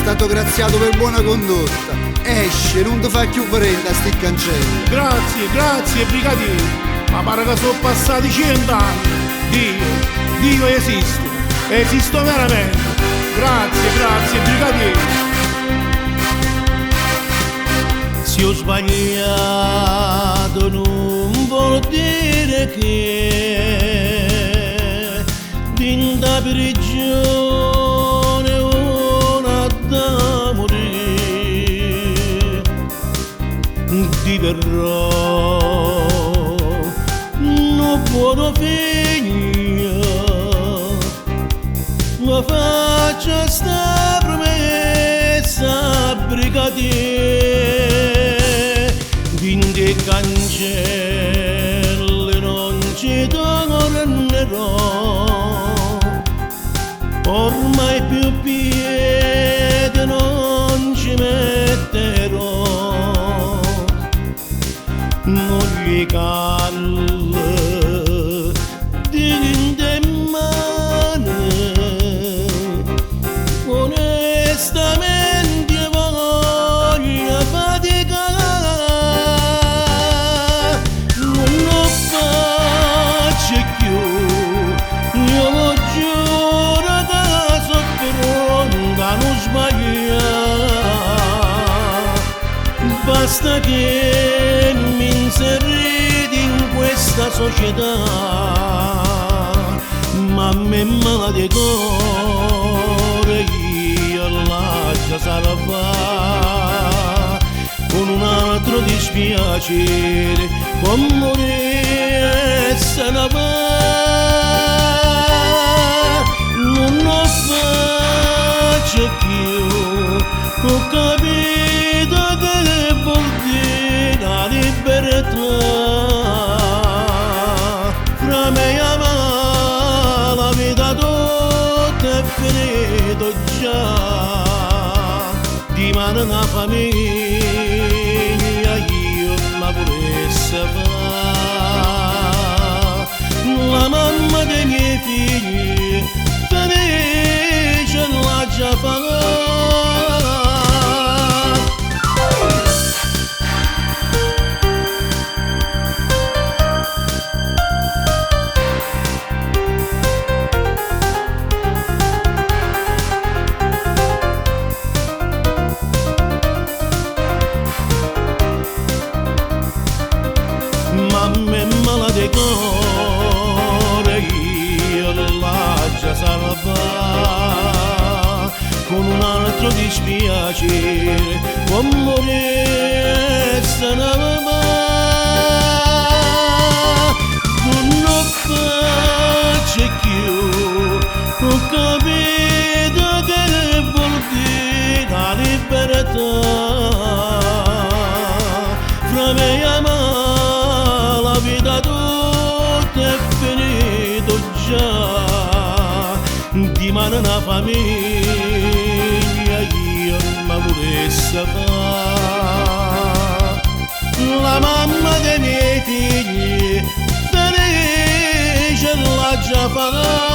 stato graziato per buona condotta. Esce, non ti fa più parente a sti cancelli. Grazie, brigadiere. Ma pare che sono passati 100 anni. Dio esiste. Esisto veramente. Grazie, brigadiere. Se ho sbagliato non vuol dire che vinta prigione una da morire, diverrò non buono figlio, ma faccia sta promessa brigadiere. Quindi cancelli non ci tornerò, ormai più piede non ci metterò, non gli callo di mano, onestamente voglio faticare. Basta che mi inseriti in questa società, ma a me male di cuore io lascio salvare, con un altro dispiacere con morire e se ne va. Non lo faccio più, ho capito che vuol dire la libertà. Fra me e me la vita tutta è finita già, di mano una famiglia io la volesse fare, la mamma dei miei figli felice l'ha già fatta. Mamma è mala di cuore, io lascio salvare, con un altro dispiacere può morire se ne va. Non lo faccio più, ho capito che vuol dire la libertà. Fra me e me la vita tutta è finita già, di mano una famiglia io mi volesse fare, la mamma dei miei figli felice l'ha già fatta.